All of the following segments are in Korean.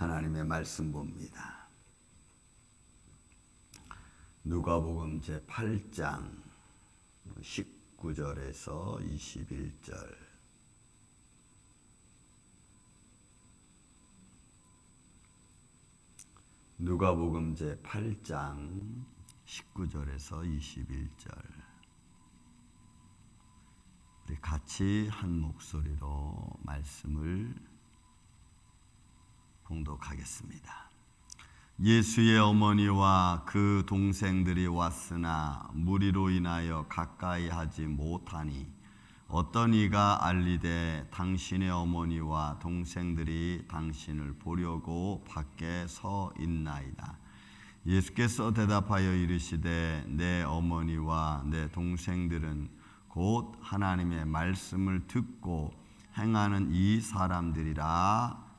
하나님의 말씀 봅니다. 누가복음 제8장 19절에서 21절. 누가복음 제8장 19절에서 21절. 우리 같이 한 목소리로 말씀을 봉독하겠습니다. 예수의 어머니와 그 동생들이 왔으나 무리로 인하여 가까이 하지 못하니 어떤 이가 알리되 당신의 어머니와 동생들이 당신을 보려고 밖에 서 있나이다. 예수께서 대답하여 이르시되 내 어머니와 내 동생들은 곧 하나님의 말씀을 듣고 행하는 이 사람들이라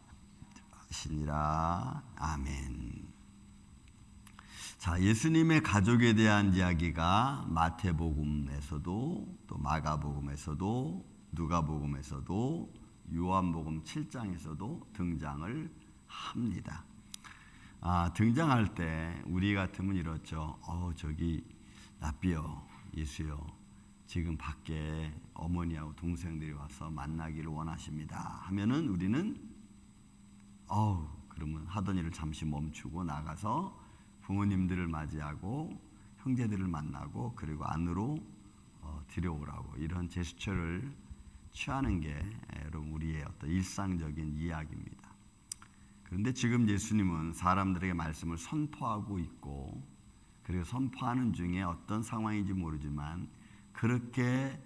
하시니라. 아멘. 자, 예수님의 가족에 대한 이야기가 마태복음에서도 또 마가복음에서도 누가복음에서도 요한복음 7장에서도 등장을 합니다. 등장할 때 우리 같으면 이렇죠. 저기 랍비요, 예수요, 지금 밖에 어머니하고 동생들이 와서 만나기를 원하십니다 하면은 우리는 그러면 하던 일을 잠시 멈추고 나가서 부모님들을 맞이하고 형제들을 만나고 그리고 안으로 들여오라고 이런 제스처를 취하는 게 여러분 우리의 어떤 일상적인 이야기입니다. 그런데 지금 예수님은 사람들에게 말씀을 선포하고 있고 그리고 선포하는 중에 어떤 상황인지 모르지만 그렇게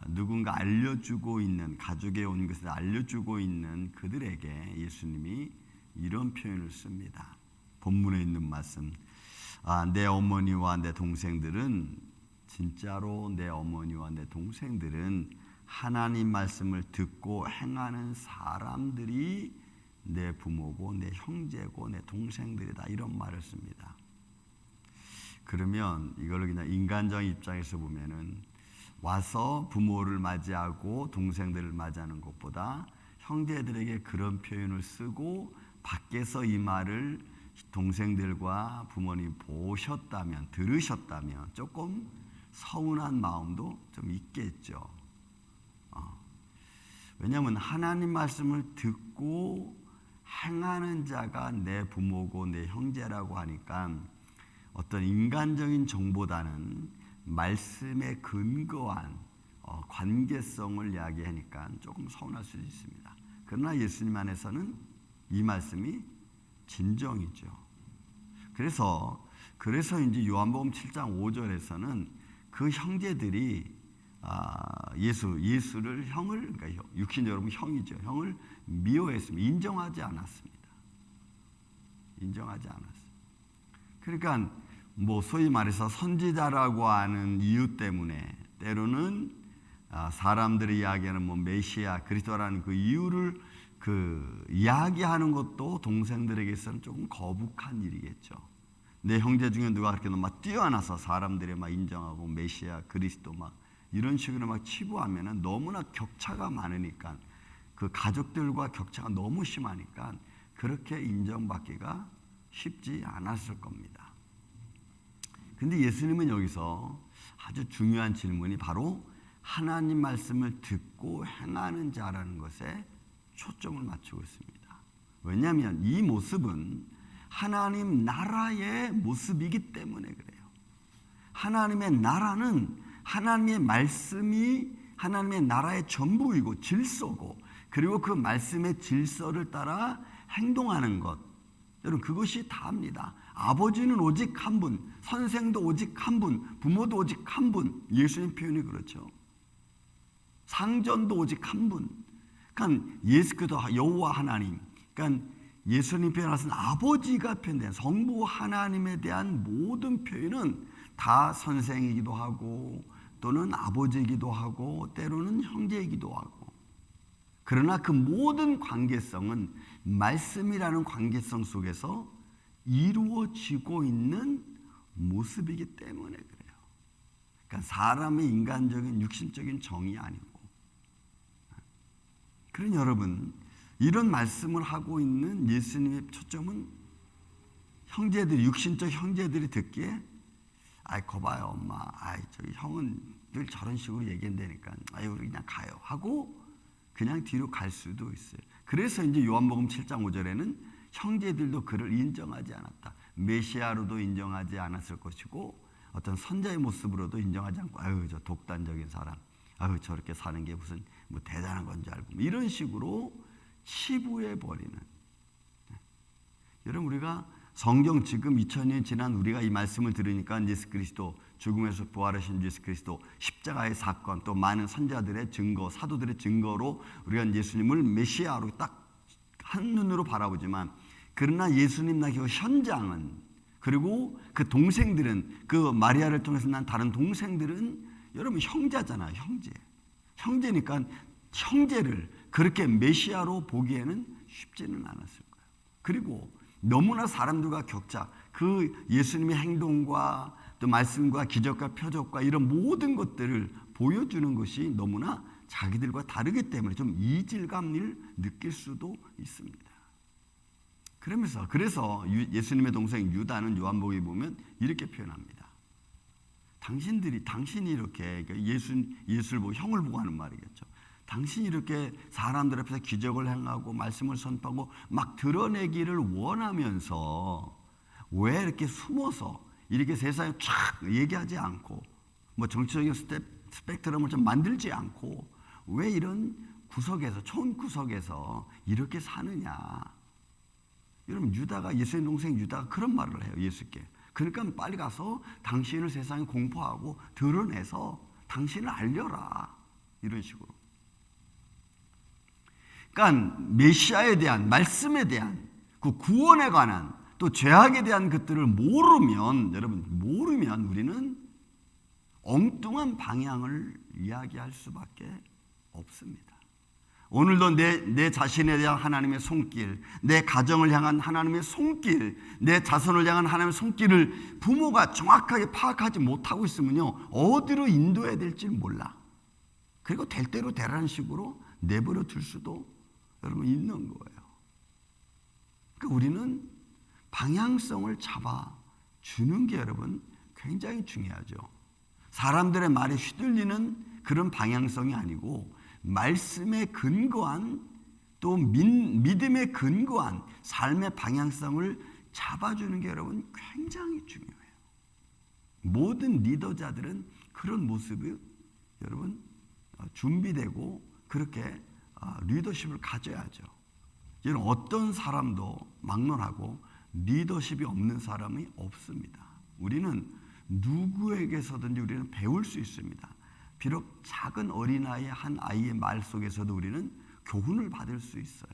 누군가 알려주고 있는, 가족에 온 것을 알려주고 있는 그들에게 예수님이 이런 표현을 씁니다. 본문에 있는 말씀, 내 어머니와 내 동생들은, 진짜로 내 어머니와 내 동생들은 하나님 말씀을 듣고 행하는 사람들이 내 부모고 내 형제고 내 동생들이다, 이런 말을 씁니다. 그러면 이걸 그냥 인간적인 입장에서 보면은 와서 부모를 맞이하고 동생들을 맞이하는 것보다 형제들에게 그런 표현을 쓰고 밖에서 이 말을 동생들과 부모님 보셨다면, 들으셨다면 조금 서운한 마음도 좀 있겠죠. 왜냐하면 하나님 말씀을 듣고 행하는 자가 내 부모고 내 형제라고 하니까 어떤 인간적인 정보다는 말씀에 근거한 관계성을 이야기하니까 조금 서운할 수 있습니다. 그러나 예수님 안에서는 이 말씀이 진정이죠. 그래서 이제 요한복음 7장 5절에서는 그 형제들이 예수를 그러니까 육신적으로 형이죠. 형을 미워했습니다. 인정하지 않았습니다. 그러니까 소위 말해서 선지자라고 하는 이유 때문에 때로는 사람들이 이야기하는 메시아 그리스도라는 그 이유를 이야기하는 것도 동생들에게서는 조금 거북한 일이겠죠. 내 형제 중에 누가 그렇게 막 뛰어나서 사람들이 막 인정하고 메시아 그리스도 막 이런 식으로 막 치부하면은 너무나 격차가 많으니까 그 가족들과 격차가 너무 심하니까 그렇게 인정받기가 쉽지 않았을 겁니다. 근데 예수님은 여기서 아주 중요한 질문이 바로 하나님 말씀을 듣고 행하는 자라는 것에 초점을 맞추고 있습니다. 왜냐하면 이 모습은 하나님 나라의 모습이기 때문에 그래요. 하나님의 나라는 하나님의 말씀이 하나님의 나라의 전부이고 질서고 그리고 그 말씀의 질서를 따라 행동하는 것, 여러분 그것이 다입니다. 아버지는 오직 한 분, 선생도 오직 한 분, 부모도 오직 한 분. 예수님 표현이 그렇죠. 상전도 오직 한 분. 그러니까 예수께서 여호와 하나님. 그러니까 예수님 표현하신 아버지가 표현된 성부 하나님에 대한 모든 표현은 다 선생이기도 하고 또는 아버지이기도 하고 때로는 형제이기도 하고. 그러나 그 모든 관계성은 말씀이라는 관계성 속에서 이루어지고 있는 모습이기 때문에 그래요. 그러니까 사람의 인간적인 육신적인 정이 아니고. 그러니 여러분 이런 말씀을 하고 있는 예수님의 초점은 형제들이, 육신적 형제들이 듣기에 아이 거봐요 엄마, 아이 저기 형은 늘 저런 식으로 얘기한다니까, 아이 우리 그냥 가요 하고 그냥 뒤로 갈 수도 있어요. 그래서 이제 요한복음 7장 5절에는 형제들도 그를 인정하지 않았다. 메시아로도 인정하지 않았을 것이고 어떤 선자의 모습으로도 인정하지 않고, 아유 저 독단적인 사람, 아유 저렇게 사는 게 무슨 뭐 대단한 건 줄 알고, 이런 식으로 치부해 버리는. 여러분, 우리가 성경 지금 2000년 지난 우리가 이 말씀을 들으니까 예수 그리스도, 죽음에서 부활하신 예수 그리스도, 십자가의 사건, 또 많은 선자들의 증거, 사도들의 증거로 우리가 예수님을 메시아로 딱 한눈으로 바라보지만, 그러나 예수님 나기고 현장은, 그리고 그 동생들은, 그 마리아를 통해서 난 다른 동생들은 여러분 형제잖아요. 형제니까 형제를 그렇게 메시아로 보기에는 쉽지는 않았을 거예요. 그리고 너무나 사람들과 격차, 그 예수님의 행동과 또 말씀과 기적과 표적과 이런 모든 것들을 보여주는 것이 너무나 자기들과 다르기 때문에 좀 이질감을 느낄 수도 있습니다. 그래서 예수님의 동생 유다는 요한복음에 보면 이렇게 표현합니다. 당신이 이렇게, 예수를 보고 형을 보고 하는 말이겠죠. 당신이 이렇게 사람들 앞에서 기적을 행하고 말씀을 선포하고 막 드러내기를 원하면서 왜 이렇게 숨어서 이렇게 세상에 쫙 얘기하지 않고, 뭐 정치적인 스펙트럼을 좀 만들지 않고 왜 이런 구석에서, 촌 구석에서 이렇게 사느냐. 여러분, 예수의 동생 유다가 그런 말을 해요, 예수께. 그러니까 빨리 가서 당신을 세상에 공포하고 드러내서 당신을 알려라, 이런 식으로. 그러니까 메시아에 대한, 말씀에 대한, 그 구원에 관한, 또 죄악에 대한 것들을 모르면 우리는 엉뚱한 방향을 이야기할 수밖에 없습니다. 오늘도 내 자신에 대한 하나님의 손길, 내 가정을 향한 하나님의 손길, 내 자손을 향한 하나님의 손길을 부모가 정확하게 파악하지 못하고 있으면요, 어디로 인도해야 될지 몰라. 그리고 될 대로 되라는 식으로 내버려 둘 수도 여러분 있는 거예요. 그러니까 우리는 방향성을 잡아주는 게 여러분 굉장히 중요하죠. 사람들의 말에 휘둘리는 그런 방향성이 아니고, 말씀에 근거한, 또 믿음에 근거한 삶의 방향성을 잡아주는 게 여러분 굉장히 중요해요. 모든 리더자들은 그런 모습이 여러분 준비되고 그렇게 리더십을 가져야죠. 여러분, 어떤 사람도 막론하고 리더십이 없는 사람이 없습니다. 우리는 누구에게서든지 우리는 배울 수 있습니다. 비록 작은 어린아이의 한 아이의 말 속에서도 우리는 교훈을 받을 수 있어요.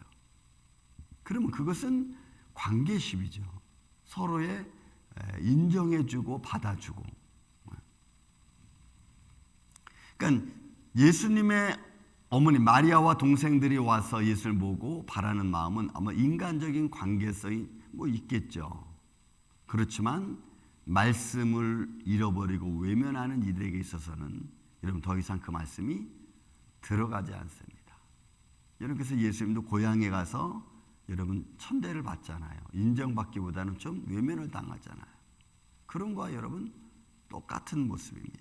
그러면 그것은 관계십이죠. 서로의 인정해주고 받아주고. 그러니까 예수님의 어머니 마리아와 동생들이 와서 예수를 보고 바라는 마음은 아마 인간적인 관계성이 뭐 있겠죠. 그렇지만 말씀을 잃어버리고 외면하는 이들에게 있어서는 여러분 더 이상 그 말씀이 들어가지 않습니다. 여러분, 그래서 예수님도 고향에 가서 여러분 천대를 받잖아요. 인정받기보다는 좀 외면을 당하잖아요. 그런 거와 여러분 똑같은 모습입니다.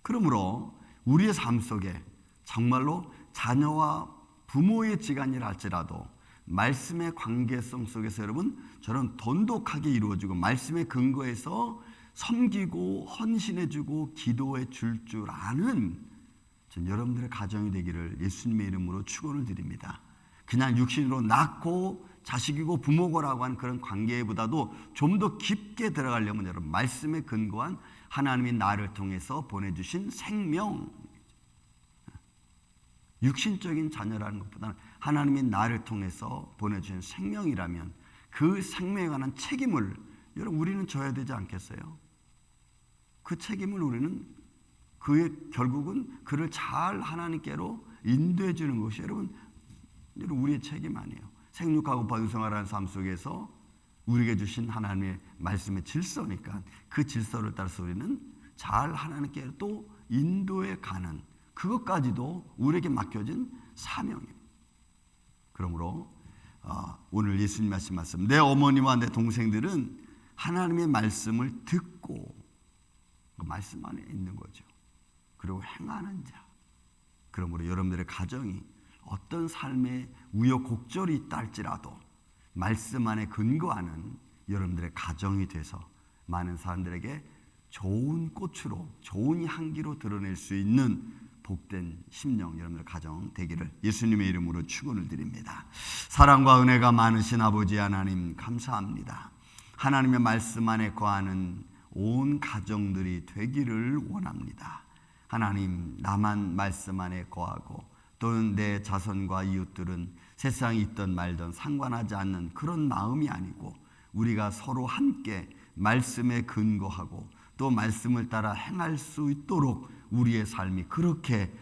그러므로 우리의 삶 속에 정말로 자녀와 부모의 지간이라 할지라도 말씀의 관계성 속에서 여러분 저는 돈독하게 이루어지고 말씀의 근거에서 섬기고 헌신해주고 기도해 줄 아는 전 여러분들의 가정이 되기를 예수님의 이름으로 축원을 드립니다. 그냥 육신으로 낳고 자식이고 부모고라고 하는 그런 관계보다도 좀 더 깊게 들어가려면 여러분 말씀에 근거한 하나님이 나를 통해서 보내주신 생명, 육신적인 자녀라는 것보다는 하나님이 나를 통해서 보내주신 생명이라면 그 생명에 관한 책임을 여러분 우리는 져야 되지 않겠어요? 그 책임을 우리는 결국은 그를 잘 하나님께로 인도해 주는 것이 여러분 우리의 책임 아니에요. 생육하고 번성하라는 삶 속에서 우리에게 주신 하나님의 말씀의 질서니까 그 질서를 따라서 우리는 잘 하나님께 또 인도해 가는 그것까지도 우리에게 맡겨진 사명입니다. 그러므로 오늘 예수님 말씀 내 어머니와 내 동생들은 하나님의 말씀을 듣고 그 말씀 안에 있는 거죠. 그리고 행하는 자. 그러므로 여러분들의 가정이 어떤 삶의 우여곡절이 있다 할지라도 말씀 안에 근거하는 여러분들의 가정이 돼서 많은 사람들에게 좋은 꽃으로 좋은 향기로 드러낼 수 있는 복된 심령 여러분들 가정 되기를 예수님의 이름으로 축원을 드립니다. 사랑과 은혜가 많으신 아버지 하나님 감사합니다. 하나님의 말씀 안에 거하는 온 가정들이 되기를 원합니다. 하나님, 나만 말씀 안에 거하고 또는 내 자손과 이웃들은 세상에 있던 말든 상관하지 않는 그런 마음이 아니고 우리가 서로 함께 말씀에 근거하고 또 말씀을 따라 행할 수 있도록 우리의 삶이 그렇게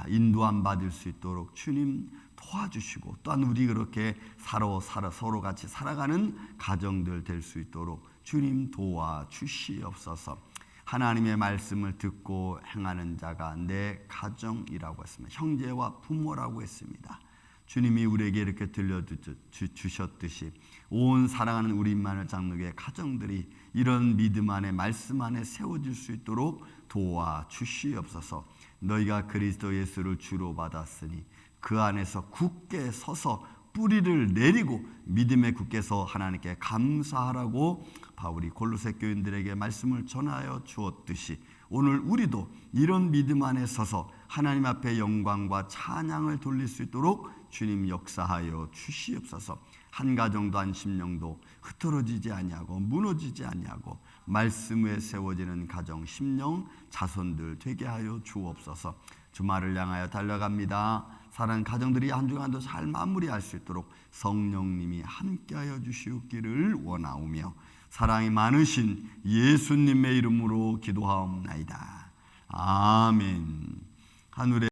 인도함 받을 수 있도록 주님 도와주시고 또한 우리 그렇게 서로 같이 살아가는 가정들 될 수 있도록 주님 도와주시옵소서. 하나님의 말씀을 듣고 행하는 자가 내 가정이라고 했습니다. 형제와 부모라고 했습니다. 주님이 우리에게 이렇게 들려주셨듯이 온 사랑하는 우리 임마누엘 장로교회 가정들이 이런 믿음 안에 말씀 안에 세워질 수 있도록 도와주시옵소서. 너희가 그리스도 예수를 주로 받았으니 그 안에서 굳게 서서 뿌리를 내리고 믿음에 굳게 서 하나님께 감사하라고 바울이 골로새 교인들에게 말씀을 전하여 주었듯이 오늘 우리도 이런 믿음 안에 서서 하나님 앞에 영광과 찬양을 돌릴 수 있도록 주님 역사하여 주시옵소서. 한 가정도 한 심령도 흐트러지지 아니하고 무너지지 아니하고 말씀 위에 세워지는 가정, 심령, 자손들 되게 하여 주옵소서. 주말을 향하여 달려갑니다. 사랑하는 가정들이 한 주간도 잘 마무리할 수 있도록 성령님이 함께하여 주시옵기를 원하오며 사랑이 많으신 예수님의 이름으로 기도하옵나이다. 아멘. 하늘에